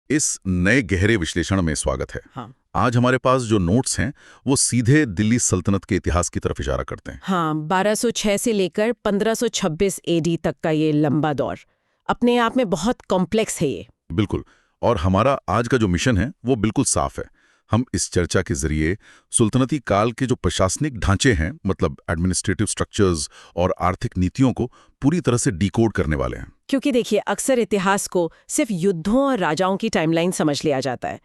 इस नए गहरे विश्लेषण में स्वागत है। हाँ आज हमारे पास जो नोट्स हैं वो सीधे दिल्ली सल्तनत के इतिहास की तरफ इशारा करते हैं। हाँ 1206 से लेकर 1526 एडी तक का ये लंबा दौर अपने आप में बहुत कॉम्प्लेक्स है ये। बिल्कुल। और हमारा आज का जो मिशन है वो बिल्कुल साफ है। हम इस चर्चा के जरिए सुल्तनती काल के जो प्रशासनिक ढांचे हैं, मतलब एडमिनिस्ट्रेटिव स्ट्रक्चर्स और आर्थिक नीतियों को पूरी तरह से डिकोड करने वाले हैं। क्योंकि देखिए अक्सर इतिहास को सिर्फ युद्धों और राजाओं की टाइमलाइन समझ लिया जाता है,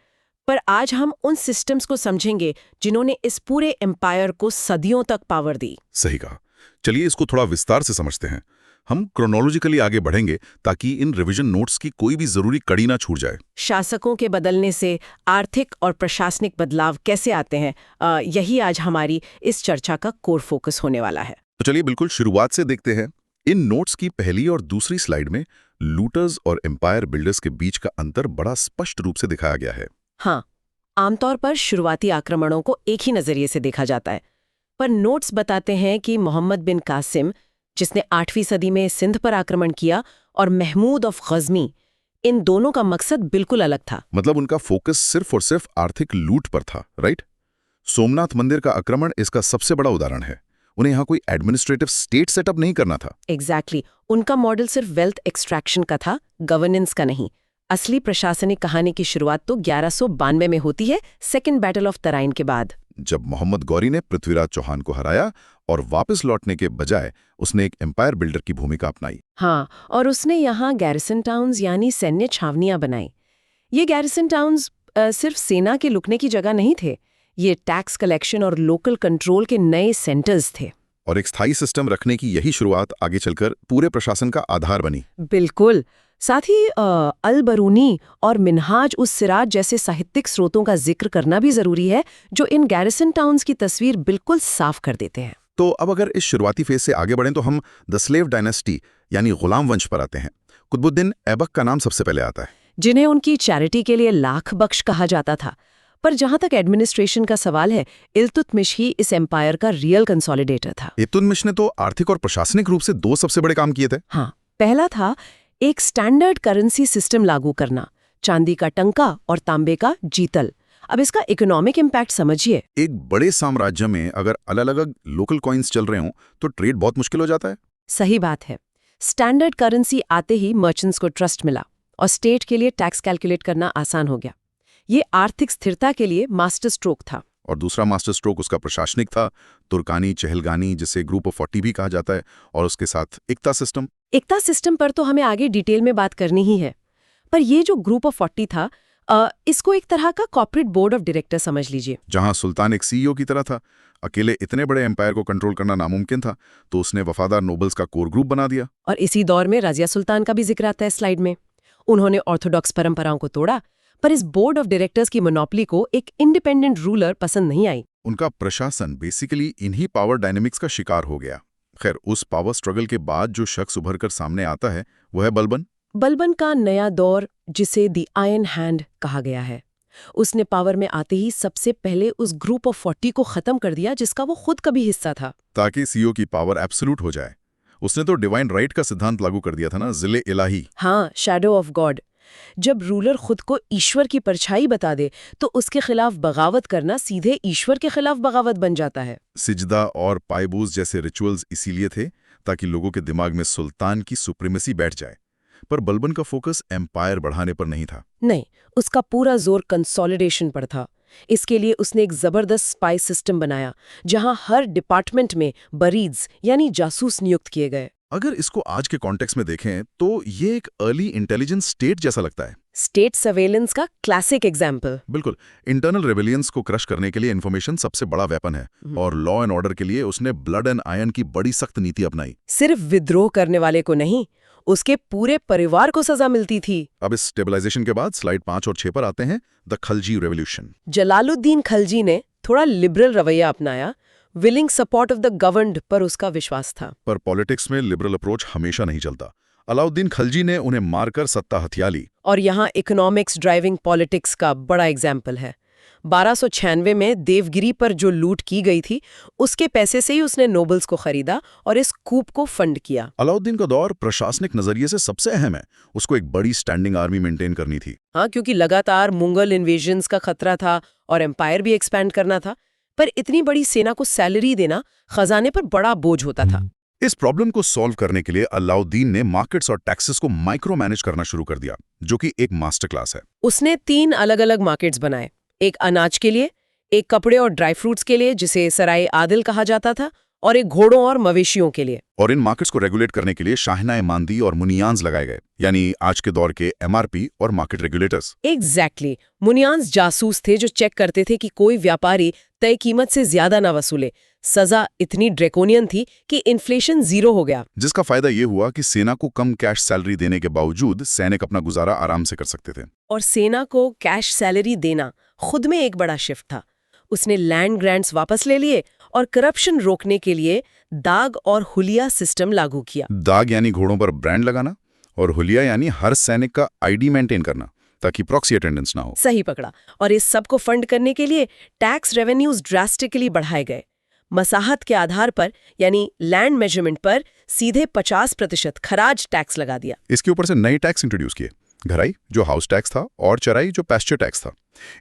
पर आज हम उन सिस्टम्स को समझेंगे जिन्होंने इस पूरे एम्पायर को सदियों तक पावर दी। सही कहा। चलिए इसको थोड़ा विस्तार से समझते हैं। हम क्रोनोलॉजिकली आगे बढ़ेंगे ताकि इन रिवीजन नोट्स की कोई भी जरूरी कड़ी ना छूट जाए। शासकों के बदलने से आर्थिक और प्रशासनिक बदलाव कैसे आते हैं, यही आज हमारी इस चर्चा का कोर फोकस होने वाला है। तो चलिए बिल्कुल शुरुआत से देखते हैं। इन नोट्स की पहली और दूसरी स्लाइड में लूटर्स और एम्पायर बिल्डर्स के बीच का अंतर बड़ा स्पष्ट रूप से दिखाया गया है। हाँ, आमतौर पर शुरुआती आक्रमणों को एक ही नजरिए से देखा जाता है, पर नोट्स बताते हैं कि मोहम्मद बिन कासिम, जिसने 8वीं सदी में सिंध पर आक्रमण किया, और महमूद ऑफ गजनी, इन दोनों का मकसद बिल्कुल अलग था। मतलब उनका फोकस सिर्फ और सिर्फ आर्थिक लूट पर था, राइट? सोमनाथ मंदिर का आक्रमण इसका सबसे बड़ा उदाहरण है। उन्हें यहाँ कोई एडमिनिस्ट्रेटिव स्टेट सेटअप नहीं करना था। एग्जैक्टली उनका मॉडल सिर्फ वेल्थ एक्सट्रैक्शन का था, गवर्नेंस का नहीं। असली प्रशासनिक कहानी की शुरुआत तो 1192 में होती है, सेकेंड बैटल ऑफ तराइन के बाद, जब मोहम्मद गौरी ने पृथ्वीराज चौहान को हराया और वापस लौटने के बजाय उसने एक एम्पायर बिल्डर की भूमिका अपनाई। हाँ, और उसने यहाँ गैरिसन टाउन्स यानी सैन्य छावनियां बनाई। ये गैरिसन टाउन्स सिर्फ सेना के लुकने की जगह नहीं थे, ये टैक्स कलेक्शन और लोकल कंट्रोल के नए सेंटर्स थे। और एक स्थायी सिस्टम रखने की यही शुरुआत आगे चलकर पूरे प्रशासन का आधार बनी। बिल्कुल। साथ ही अल बरूनी और मिन्हाज उस सिराज जैसे साहित्यिक स्रोतों का जिक्र करना भी जरूरी है, जो इन गैरिसन टाउन्स की तस्वीर बिल्कुल साफ कर देते हैं। तो अब अगर इस शुरुआती फेज से आगे बढ़ें तो हम द स्लेव डायनेस्टी यानी गुलाम वंश पर आते हैं। कुतुबुद्दीन ऐबक का नाम सबसे पहले आता है, जिन्हें उनकी चैरिटी के लिए लाख बख्श कहा जाता था। पर जहां तक एडमिनिस्ट्रेशन का सवाल है, इल्तुतमिश ही इस एम्पायर का रियल कंसोलिडेटर था। इल्तुतमिश ने तो आर्थिक और प्रशासनिक रूप से दो सबसे बड़े काम किए थे। हाँ, पहला था एक स्टैंडर्ड करेंसी सिस्टम लागू करना, चांदी का टंका और तांबे का जीतल। अब इसका इकोनॉमिक इम्पैक्ट समझिए। एक बड़े साम्राज्य में अगर अलग अलग लोकल कॉइन्स चल रहे हों तो ट्रेड बहुत मुश्किल हो जाता है। सही बात है। स्टैंडर्ड करेंसी आते ही मर्चेंट्स को ट्रस्ट मिला और स्टेट के लिए टैक्स कैलकुलेट करना आसान हो गया। ये आर्थिक स्थिरता के लिए मास्टर स्ट्रोक था। और दूसरा मास्टर स्ट्रोक उसका प्रशासनिक था, तुर्कानी चहलगानी, जिसे ग्रुप ऑफ 40 भी कहा जाता है, और उसके साथ इक्ता सिस्टम। इक्ता सिस्टम पर तो हमें आगे डिटेल में बात करनी ही है, पर ये जो ग्रुप ऑफ 40 था, इसको एक तरह का कॉर्पोरेट बोर्ड ऑफ डायरेक्टर समझ लीजिए। जहां सुल्तान एक सीईओ की तरह था। अकेले इतने बड़े एम्पायर को कंट्रोल करना नामुमकिन था, तो उसने वफादार नोबल्स का कोर ग्रुप बना दिया। और इसी दौर में रजिया सुल्तान का भी जिक्र आता है स्लाइड में। उन्होंने ऑर्थोडॉक्स परंपराओं को तोड़ा, पर इस बोर्ड ऑफ डायरेक्टर्स की मोनोपोली को एक इंडिपेंडेंट रूलर पसंद नहीं आई। उनका प्रशासन बेसिकली इन्हीं पावर डायनेमिक्स का शिकार हो गया। खैर, उस पावर स्ट्रगल के बाद जो शख्स उभर कर सामने आता है वो है बलबन। बलबन का नया दौर, जिसे द आयरन हैंड कहा गया है, उसने पावर में आते ही सबसे पहले उस ग्रुप ऑफ 40 को खत्म कर दिया जिसका वो खुद कभी हिस्सा था, ताकि सीईओ की पावर एब्सोल्यूट हो जाए। उसने तो डिवाइन राइट का सिद्धांत लागू कर दिया था ना, जिले इलाही। हाँ, शैडो ऑफ गॉड। जब रूलर खुद को ईश्वर की परछाई बता दे तो उसके खिलाफ बगावत करना सीधे ईश्वर के खिलाफ बगावत बन जाता है। सिजदा और पायबूस जैसे रिचुअल्स इसीलिए थे ताकि लोगों के दिमाग में सुल्तान की सुप्रीमेसी बैठ जाए। पर बलबन का फोकस एम्पायर बढ़ाने पर नहीं था। नहीं, उसका पूरा जोर कंसोलिडेशन पर था। इसके लिए उसने एक जबरदस्त स्पाई सिस्टम बनाया, जहां हर डिपार्टमेंट में बरीड्स यानी जासूस नियुक्त किए गए। अगर इसको आज के कॉन्टेक्स्ट में देखें तो ये एक अर्ली इंटेलिजेंस स्टेट जैसा लगता है। स्टेट सर्वेलेंस का क्लासिक एग्जाम्पल। बिल्कुल। इंटरनल रेबेलियंस को क्रश करने के लिए इन्फॉर्मेशन सबसे बड़ा वेपन है, और लॉ एंड ऑर्डर के लिए उसने ब्लड एंड आयरन की बड़ी सख्त नीति अपनाई। सिर्फ विद्रोह करने वाले को नहीं, उसके पूरे परिवार को सजा मिलती थी। अब इस स्टेबलाइजेशन के बाद स्लाइड 5 और 6 पर आते हैं, द खलजी रेवोल्यूशन। जलालुद्दीन खलजी ने थोड़ा लिबरल रवैया अपनाया, willing support of the governed पर उसका विश्वास था। पर पॉलिटिक्स में लिबरल अप्रोच हमेशा नहीं चलता। अलाउद्दीन खलजी ने उन्हें मारकर सत्ता हथिया ली। और यहाँ इकोनॉमिक्स ड्राइविंग पॉलिटिक्स का बड़ा एग्जाम्पल है। 1296 में देवगिरी पर जो लूट की गई थी उसके पैसे से ही उसने नोबल्स को खरीदा और इस कूप को फंड किया। अलाउद्दीन का दौर प्रशासनिक नजरिए से सबसे अहम है। उसको एक बड़ी स्टैंडिंग आर्मी मेंटेन करनी थी। हाँ, क्योंकि लगातार मुगल इन्वेजन्स का खतरा था और एम्पायर भी एक्सपैंड करना था, पर इतनी बड़ी सेना को सैलरी देना खजाने पर बड़ा बोझ होता था। इस प्रॉब्लम को सॉल्व करने के लिए अलाउद्दीन ने मार्केट्स और टैक्सेस को माइक्रो मैनेज करना शुरू कर दिया, जो कि एक मास्टर क्लास है। उसने 3 अलग-अलग मार्केट्स बनाए, एक अनाज के लिए, एक कपड़े और ड्राई फ्रूट्स के लिए जिसे सराय आदिल कहा जाता था, और एक घोड़ों और मवेशियों के लिए। और इन मार्केट्स को रेगुलेट करने के लिए शाहनाए मांदी और मुनियांज लगाए गए, यानी आज के दौर के एमआरपी और मार्केट रेगुलेटर्स। एग्जैक्टली। मुनियांज जासूस थे जो चेक करते थे कि कोई व्यापारी तय कीमत से ज्यादा ना वसूले। सजा इतनी ड्रैकोनियन थी कि इन्फ्लेशन 0 हो गया। जिसका फायदा ये हुआ कि सेना को कम कैश सैलरी देने के बावजूद सैनिक अपना गुजारा आराम से कर सकते थे। और सेना को कैश सैलरी देना खुद में एक बड़ा शिफ्ट था। उसने लैंड ग्रांट्स वापस ले लिए और करप्शन रोकने के लिए दाग और हुलिया सिस्टम लागू किया। दाग यानी घोड़ों पर ब्रांड लगाना, और हुलिया यानी हर सैनिक का आईडी मेंटेन करना ताकि प्रॉक्सी अटेंडेंस ना हो। सही पकड़ा। और इस सब को फंड करने के लिए टैक्स रेवेन्यूज ड्रास्टिकली बढ़ाए गए। मसाहत के आधार पर यानी लैंड मेजरमेंट पर सीधे 50% खराज टैक्स लगा दिया। इसके ऊपर से नए टैक्स इंट्रोड्यूस किए, घराई जो हाउस टैक्स था और चराई जो पैस्चर टैक्स था।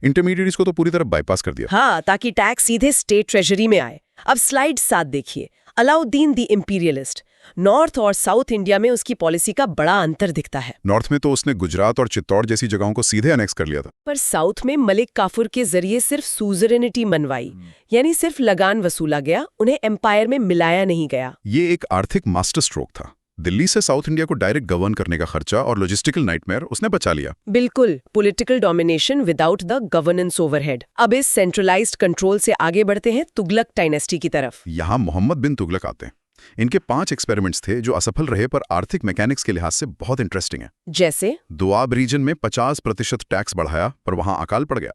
इंटरमीडिएट्स को तो पूरी तरह बाईपास कर दिया। हाँ, ताकि टैक्स सीधे स्टेट ट्रेजरी में आए। अब स्लाइड 7 देखिए। अलाउद्दीन दी इंपीरियलिस्ट। नॉर्थ और साउथ इंडिया में उसकी पॉलिसी का बड़ा अंतर दिखता है। नॉर्थ में तो उसने गुजरात और चित्तौड़ जैसी जगहों को सीधे अनेक्स कर लिया था। पर साउथ में मलिक काफूर के जरिए सिर्फ सूजरेनिटी मनवाई, यानी सिर्फ लगान वसूला गया, उन्हें एम्पायर में मिलाया नहीं गया। ये एक आर्थिक मास्टर स्ट्रोक था। दिल्ली से साउथ इंडिया को डायरेक्ट गवर्न करने का खर्चा और लॉजिस्टिकल नाइटमेयर उसने बचा लिया। बिल्कुल, political domination without the governance overhead. अब इस सेंट्रलाइज्ड कंट्रोल से आगे बढ़ते हैं तुगलक डायनेस्टी की तरफ। यहाँ मोहम्मद बिन तुगलक आते हैं। इनके 5 एक्सपेरिमेंट्स थे जो असफल रहे, पर आर्थिक मैकेनिक्स के लिहाज से बहुत इंटरेस्टिंग है। जैसे दोआब रीजन में 50% टैक्स बढ़ाया, पर वहां अकाल पड़ गया।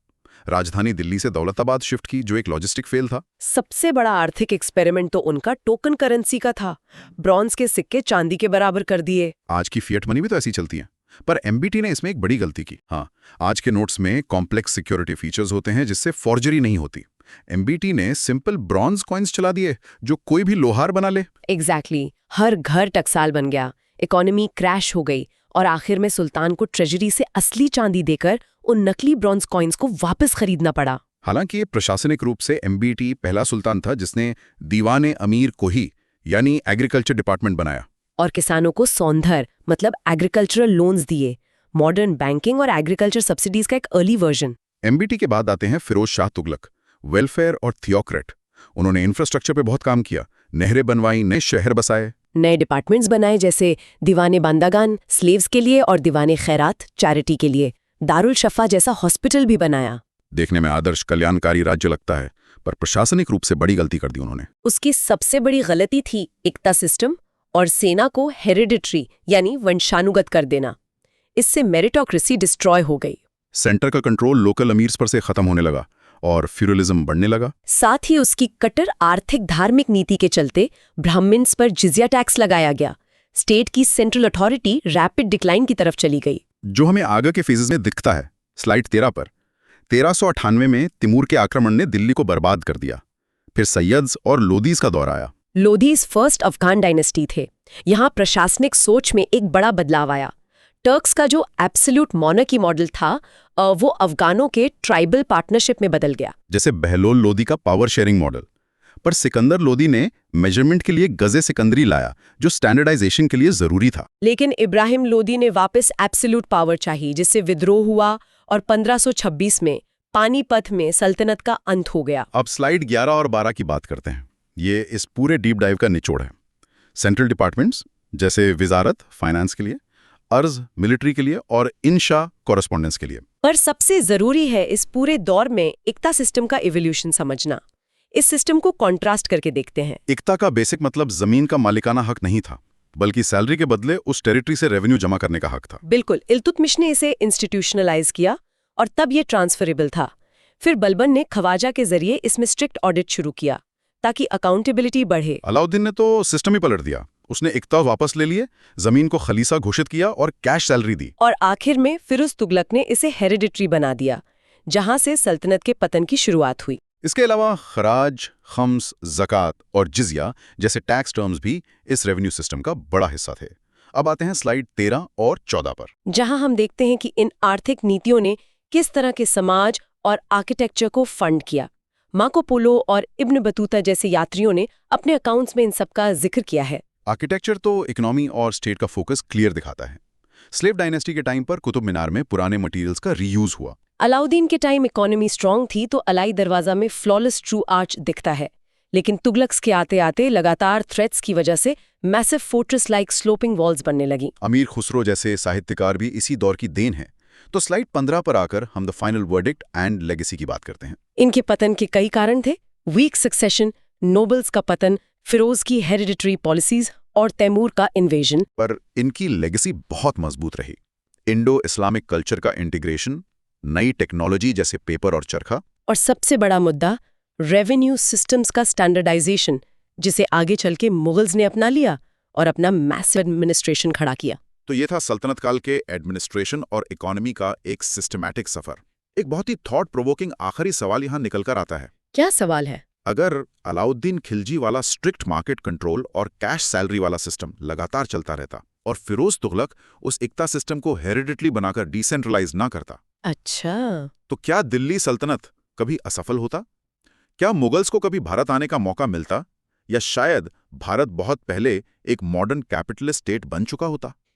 राजधानी दिल्ली से दौलताबाद शिफ्ट की, जो एक लॉजिस्टिक फेल था। सबसे बड़ा आर्थिक एक्सपेरिमेंट तो उनका टोकन करेंसी का था। ब्रॉन्ज के सिक्के चांदी के बराबर कर दिए। आज की फिएट मनी भी तो ऐसी चलती है, पर एमबीटी ने इसमें एक बड़ी गलती की। हाँ, आज के नोट्स में कॉम्प्लेक्स सिक्योरिटी फीचर्स होते हैं जिससे फॉर्जरी नहीं होती। एमबीटी ने सिंपल ब्रॉन्ज कॉइन्स चला दिए जो कोई भी लोहार बना ले। एग्जैक्टली। हर घर टकसाल बन गया, इकोनॉमी क्रैश हो गई और आखिर में सुल्तान को ट्रेजरी से असली चांदी देकर उन नकली ब्रॉन्ज कॉइन्स को वापस खरीदना पड़ा। हालांकि ये प्रशासनिक रूप से एमबीटी पहला सुल्तान था जिसने दीवाने अमीर को ही यानी एग्रीकल्चर डिपार्टमेंट बनाया और किसानों को सौंधर मतलब एग्रीकल्चरल लोन्स दिए। मॉडर्न बैंकिंग और एग्रीकल्चर सब्सिडीज का एक अर्ली वर्जन। एमबीटी के बाद आते हैं फिरोज शाह तुगलक, वेलफेयर और थियोक्रेट। उन्होंने इंफ्रास्ट्रक्चर पे बहुत काम किया, नहरें बनवाई, नए शहर बसाए, नए डिपार्टमेंट्स बनाए जैसे दीवाने बांदागान स्लेव्स के लिए और दीवाने खैरात चैरिटी के लिए। दारुल शफा जैसा हॉस्पिटल भी बनाया। देखने में आदर्श कल्याणकारी राज्य लगता है, पर प्रशासनिक रूप से बड़ी गलती कर दी उन्होंने। उसकी सबसे बड़ी गलती थी एकता सिस्टम और सेना को हेरिडिटरी यानी वंशानुगत कर देना। इससे मेरिटोक्रेसी डिस्ट्रॉय हो गई। सेंटर का कंट्रोल लोकल अमीर्स पर से खत्म होने लगा और फ्यूडलिज्म बढ़ने लगा। साथ ही उसकी कट्टर आर्थिक धार्मिक नीति के चलते ब्राह्मण्स पर जिजिया टैक्स लगाया गया। स्टेट की सेंट्रल अथॉरिटी रैपिड डिक्लाइन की तरफ चली गई, जो हमें आगे के फेजेस में दिखता है। स्लाइड 13 पर 1398 में तिमूर के आक्रमण ने दिल्ली को बर्बाद कर दिया। फिर सैयद्स और लोदीज का दौर आया। लोदीज फर्स्ट अफगान डायनेस्टी थे। यहाँ प्रशासनिक सोच में एक बड़ा बदलाव आया। टर्क्स का जो एब्सोल्यूट मोनार्की मॉडल था वो अफगानों के ट्राइबल पार्टनरशिप में बदल गया, जैसे बहलोल लोदी का पावर शेयरिंग मॉडल। पर सिकंदर लोदी ने मेजरमेंट के लिए गजे सिकंदरी लाया, जो स्टैंडर्डाइजेशन के लिए जरूरी था। लेकिन इब्राहिम लोदी ने वापस एब्सोल्यूट पावर चाहिए, जिससे विद्रोह हुआ और 1526 में पानीपत में सल्तनत का अंत हो गया। अब स्लाइड 11 और 12 की बात करते हैं। ये इस पूरे डीप डाइव का निचोड़ है। सेंट्रल डिपार्टमेंट्स जैसे विजारत फाइनेंस के लिए, अर्ज मिलिट्री के लिए और इंशा कॉरेस्पॉन्डेंस के लिए। पर सबसे जरूरी है इस पूरे दौर में इक्ता सिस्टम का इवोल्यूशन समझना। इस सिस्टम को कॉन्ट्रास्ट करके देखते हैं। इक्ता का बेसिक मतलब जमीन का मालिकाना हक नहीं था, बल्कि सैलरी के बदले उस टेरिटरी से रेवेन्यू जमा करने का हक था। बिल्कुल। इल्तुतमिश ने इसे इंस्टीट्यूशनलाइज किया और तब ये ट्रांसफरेबल था। फिर बलबन ने खवाजा के जरिए इसमें स्ट्रिक्ट ऑडिट शुरू किया ताकि अकाउंटेबिलिटी बढ़े। अलाउद्दीन ने तो सिस्टम ही पलट दिया। उसने इक्ता वापस ले लिए, जमीन को खलीसा घोषित किया और कैश सैलरी दी। और आखिर में फिरोज तुगलक ने इसे हेरिडिटरी बना दिया, जहां से सल्तनत के पतन की शुरुआत हुई। इसके अलावा खराज, खम्स, ज़कात और जिज़िया जैसे टैक्स टर्म्स भी इस रेवेन्यू सिस्टम का बड़ा हिस्सा थे। अब आते हैं स्लाइड 13 और 14 पर। जहां हम देखते हैं कि इन आर्थिक नीतियों ने किस तरह के समाज और आर्किटेक्चर को फंड किया। मार्को पोलो और इब्न बतूता जैसे यात्रियों ने अपने अकाउंट्स में इन सब का जिक्र किया है। आर्किटेक्चर तो इकोनॉमी और स्टेट का फोकस क्लियर दिखाता है। स्लेव डायनेस्टी के टाइम पर कुतुब मीनार में पुराने मटेरियल्स का रीयूज हुआ। अलाउद्दीन के टाइम इकोनॉमी स्ट्रांग थी तो अलाई दरवाजा में फ्लॉलेस ट्रू आर्च दिखता है, लेकिन तुगलक्स के आते आते लगातार थ्रेट्स की वजह से massive fortress like sloping walls बनने लगी। अमीर खुसरो जैसे साहित्यकार भी इसी दौर की देन है। तो स्लाइड 15 पर आकर हम the final verdict and legacy की बात करते हैं। इनके पतन के कई कारण थे। वीक सक्सेशन, नोबल्स का पतन, फिरोज की हेरिडिटरी पॉलिसीज और तैमूर का इन्वेजन। पर इनकी लेगेसी बहुत मजबूत रही। इंडो इस्लामिक कल्चर का इंटीग्रेशन, नई टेक्नोलॉजी जैसे पेपर और चरखा, और सबसे बड़ा मुद्दा रेवेन्यू सिस्टम्स का स्टैंडर्डाइजेशन, जिसे आगे चल के मुगल्स ने अपना लिया और अपना मैसिव एडमिनिस्ट्रेशन खड़ा किया। तो ये था सल्तनत काल के एडमिनिस्ट्रेशन और इकोनॉमी का एक सिस्टमैटिक सफर। एक बहुत ही थॉट प्रोवोकिंग आखिरी सवाल यहाँ निकल कर आता है। क्या सवाल है? अगर अलाउद्दीन खिलजी वाला स्ट्रिक्ट मार्केट कंट्रोल और कैश सैलरी वाला सिस्टम लगातार चलता रहता और फिरोज तुगलक उस इक्ता सिस्टम को हेरिडिटरी बनाकर डिसेंट्रलाइज ना करता, अच्छा, तो क्या दिल्ली सल्तनत कभी असफल होता? क्या मुगल्स को कभी भारत आने का मौका मिलता, या शायद भारत बहुत पहले एक मॉडर्न कैपिटलिस्ट स्टेट बन चुका होता?